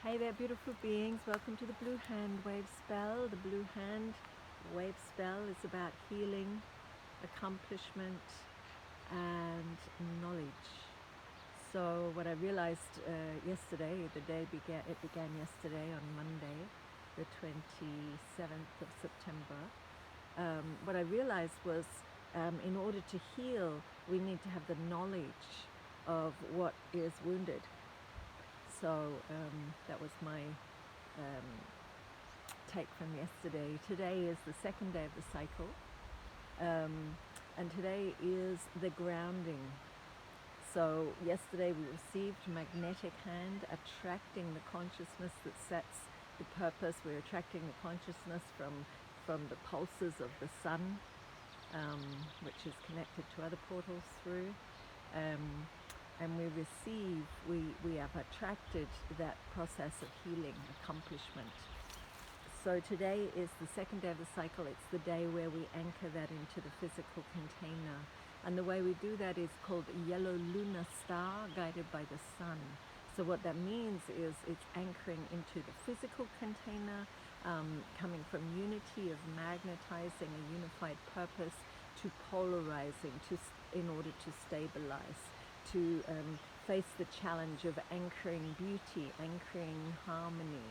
Hey there, beautiful beings. Welcome to the Blue Hand Wavespell. The Blue Hand Wavespell is about healing, accomplishment, and knowledge. So what I realized yesterday, it began yesterday on Monday, the 27th of September. What I realized was in order to heal, we need to have the knowledge of what is wounded. So that was my take from yesterday. Today is the second day of the cycle, and today is the grounding. So yesterday we received magnetic hand, attracting the consciousness that sets the purpose. We're attracting the consciousness from the pulses of the sun, which is connected to other portals through. And we have attracted that process of healing, accomplishment. So today is the second day of the cycle. It's the day where we anchor that into the physical container. And the way we do that is called yellow lunar star, guided by the sun. So what that means is it's anchoring into the physical container, coming from unity of magnetizing a unified purpose to polarizing in order to stabilize, to face the challenge of anchoring beauty, anchoring harmony,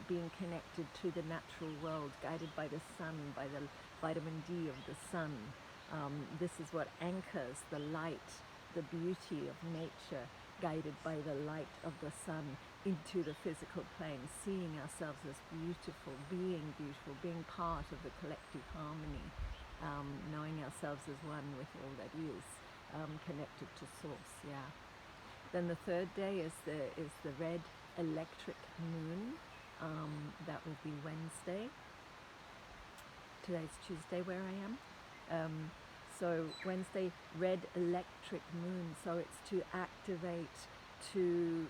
being connected to the natural world, guided by the sun, by the vitamin D of the sun. This is what anchors the light, the beauty of nature, guided by the light of the sun into the physical plane, seeing ourselves as beautiful, being part of the collective harmony, knowing ourselves as one with all that is. Connected to source, yeah. Then the third day is the red electric moon. That will be Wednesday. Today's Tuesday where I am. So Wednesday, red electric moon. So it's to activate, to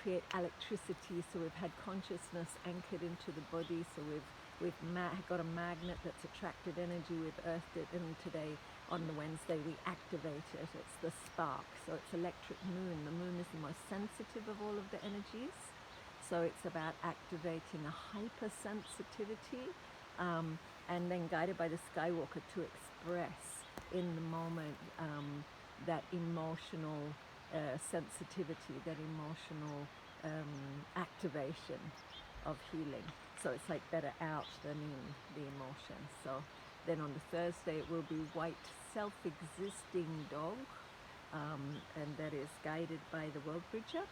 create electricity. So we've had consciousness anchored into the body. So we've got a magnet that's attracted energy. We've earthed it, and today on the Wednesday we activate it. It's the spark. So it's electric moon. The moon is the most sensitive of all of the energies. So it's about activating a hypersensitivity, and then guided by the Skywalker to express in the moment that emotional sensitivity, that emotional activation of healing. So it's like better out than in the emotion. So then on the Thursday it will be white self-existing dog, and that is guided by the World Bridger.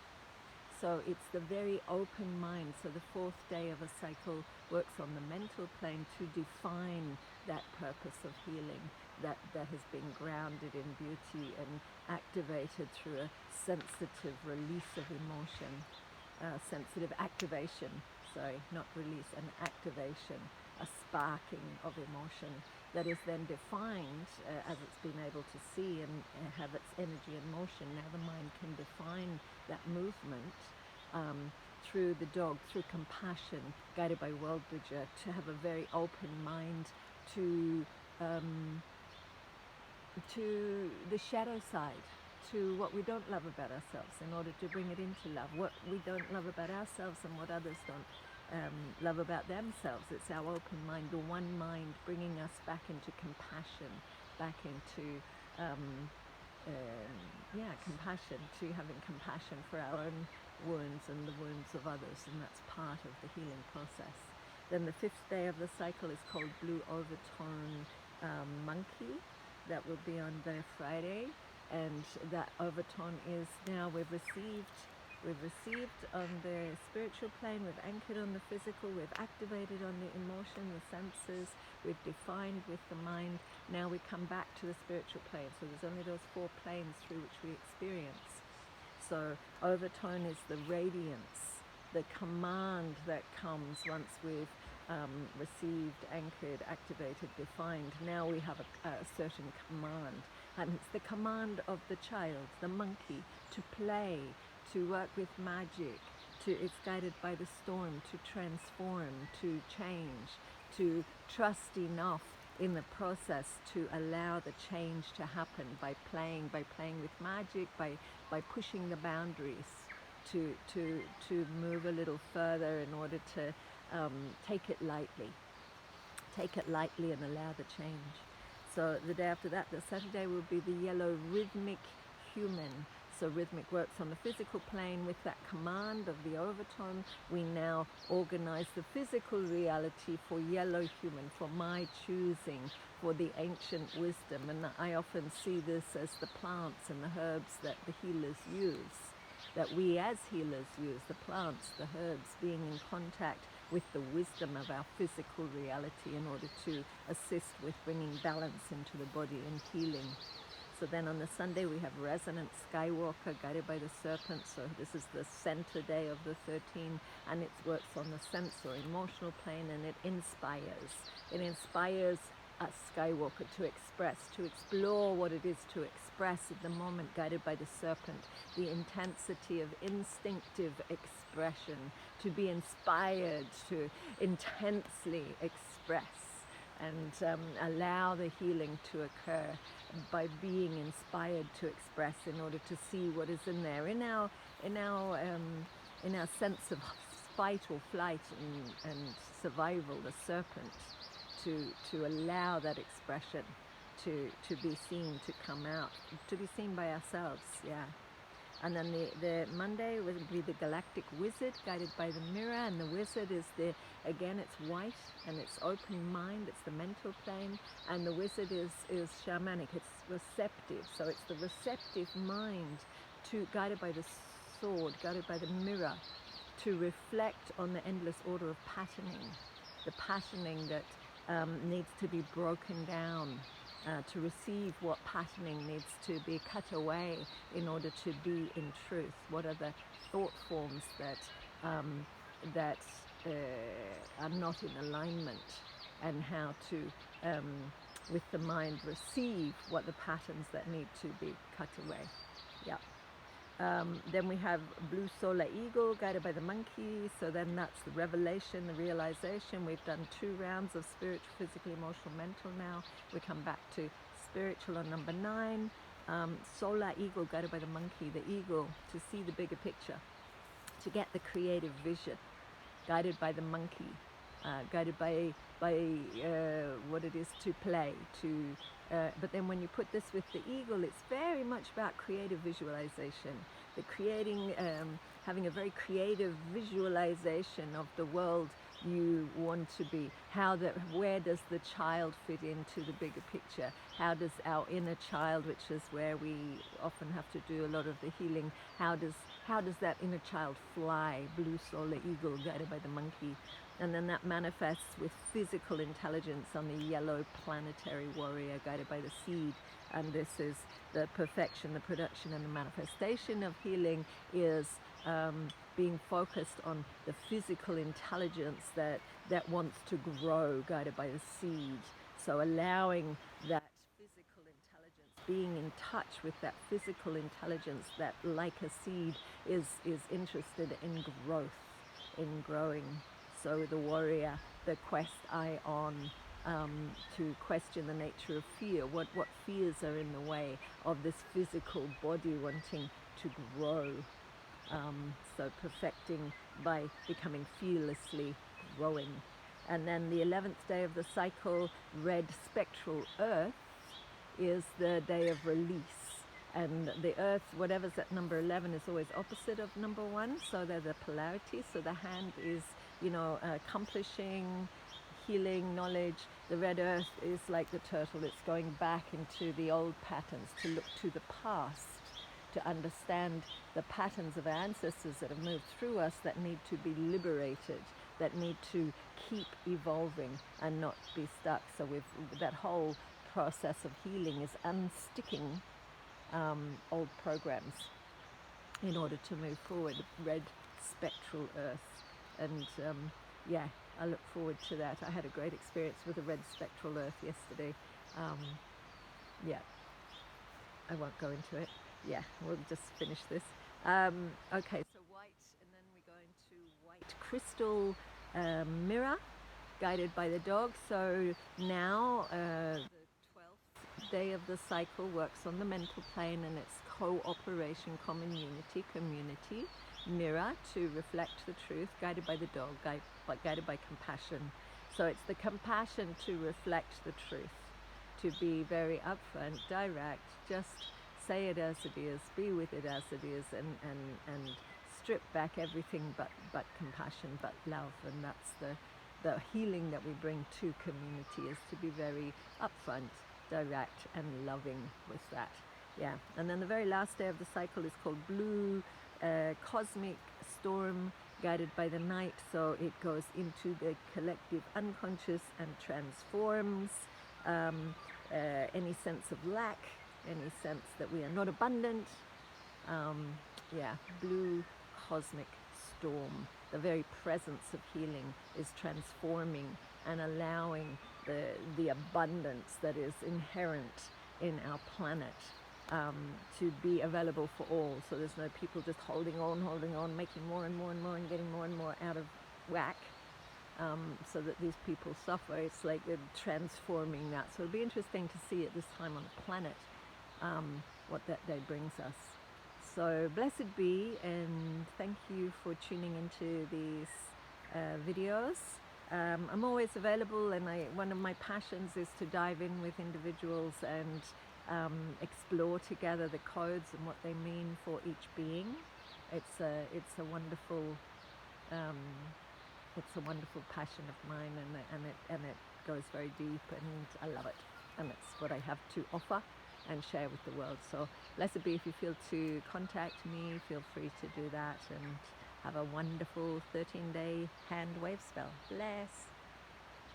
So it's the very open mind. So the fourth day of a cycle works on the mental plane to define that purpose of healing that has been grounded in beauty and activated through a sensitive release of emotion, sensitive activation, not release, an activation, a sparking of emotion that is then defined as it's been able to see and have its energy and motion. Now the mind can define that movement through the dog, through compassion, guided by World Bridger, to have a very open mind to the shadow side, to what we don't love about ourselves, in order to bring it into love, what we don't love about ourselves and what others don't love about themselves. It's our open mind, the one mind, bringing us back into compassion, back into compassion, to having compassion for our own wounds and the wounds of others, and that's part of the healing process. Then the fifth day of the cycle is called Blue Overtone Monkey. That will be on the Friday, and that overtone is now we've received on the spiritual plane, we've anchored on the physical, we've activated on the emotion, the senses, we've defined with the mind. Now we come back to the spiritual plane. So there's only those four planes through which we experience. So overtone is the radiance, the command that comes once we've received, anchored, activated, defined. Now we have a certain command, and it's the command of the child, the monkey, to play, to work with magic, it's guided by the storm, to transform, to change, to trust enough in the process to allow the change to happen by playing with magic, by pushing the boundaries, to move a little further in order to take it lightly. Take it lightly and allow the change. So the day after that, the Saturday, will be the yellow rhythmic human. So rhythmic works on the physical plane with that command of the overtone. We now organize the physical reality for yellow human, for my choosing, for the ancient wisdom. And I often see this as the plants and the herbs that the healers use, that we as healers use, the plants, the herbs, being in contact with the wisdom of our physical reality in order to assist with bringing balance into the body and healing. So then on the Sunday we have Resonant Skywalker guided by the serpent. So this is the center day of the 13, and it works on the sense or emotional plane, and it inspires. It inspires a Skywalker to express, to explore what it is to express at the moment, guided by the serpent, the intensity of instinctive expression, to be inspired to intensely express and allow the healing to occur by being inspired to express in order to see what is in there. In our sense of fight or flight and survival, the serpent, to allow that expression to be seen, to come out, to be seen by ourselves, yeah. And then the Monday would be the Galactic Wizard, guided by the mirror. And the wizard is again, it's white and it's open mind, it's the mental plane. And the wizard is shamanic, it's receptive. So it's the receptive mind, guided by the sword, guided by the mirror, to reflect on the endless order of patterning. The patterning that needs to be broken down. To receive what patterning needs to be cut away in order to be in truth. What are the thought forms that are not in alignment, and how to, with the mind, receive what the patterns that need to be cut away. Yeah. Then we have Blue Solar Eagle, guided by the monkey. So then that's the revelation, the realization. We've done 2 rounds of spiritual, physical, emotional, mental now. We come back to spiritual on number 9. Solar Eagle, guided by the monkey, the eagle, to see the bigger picture, to get the creative vision, guided by the monkey, guided by what it is to play, but then when you put this with the eagle, it's very much about creative visualization, the creating, having a very creative visualization of the world you want to be. Where does the child fit into the bigger picture? How does our inner child, which is where we often have to do a lot of the healing, how does that inner child fly? Blue Solar Eagle, guided by the monkey. And then that manifests with physical intelligence on the yellow planetary warrior, guided by the seed. And this is the perfection, the production, and the manifestation of healing is being focused on the physical intelligence that wants to grow, guided by the seed. So allowing that physical intelligence, being in touch with that physical intelligence that, like a seed, is interested in growth, in growing. So the warrior, the quest eye on, to question the nature of fear. What fears are in the way of this physical body wanting to grow? So perfecting by becoming fearlessly growing. And then the 11th day of the cycle, red spectral earth, is the day of release. And the earth, whatever's at number 11, is always opposite of number 1. So they're the polarity. So the hand is, accomplishing, healing, knowledge. The red earth is like the turtle. It's going back into the old patterns, to look to the past, to understand the patterns of our ancestors that have moved through us, that need to be liberated, that need to keep evolving and not be stuck. So that whole process of healing is unsticking old programs in order to move forward. Red spectral earth. And I look forward to that. I had a great experience with the red spectral earth yesterday. I won't go into it. We'll just finish this. Okay, so white, and then we go into white crystal mirror, guided by the dog. So now the 12th day of the cycle works on the mental plane, and it's cooperation, common unity, community. Mirror, to reflect the truth, guided by the dog, guided by compassion. So it's the compassion to reflect the truth, to be very upfront, direct, just say it as it is, be with it as it is, and strip back everything but compassion, but love. And that's the healing that we bring to community, is to be very upfront, direct, and loving with that. Yeah. And then the very last day of the cycle is called Blue Cosmic Storm, guided by the night. So it goes into the collective unconscious and transforms any sense of lack, any sense that we are not abundant. Yeah, blue cosmic storm. The very presence of healing is transforming and allowing the abundance that is inherent in our planet to be available for all. So there's no people just holding on, making more and more and more, and getting more and more out of whack, so that these people suffer. It's like they're transforming that. So it'll be interesting to see at this time on the planet what that day brings us. So blessed be, and thank you for tuning into these videos. I'm always available, and one of my passions is to dive in with individuals and explore together the codes and what they mean for each being. It's a wonderful passion of mine, and it goes very deep, and I love it, and it's what I have to offer and share with the world. So blessed be. If you feel to contact me, feel free to do that, and have a wonderful 13-day hand wave spell. Bless.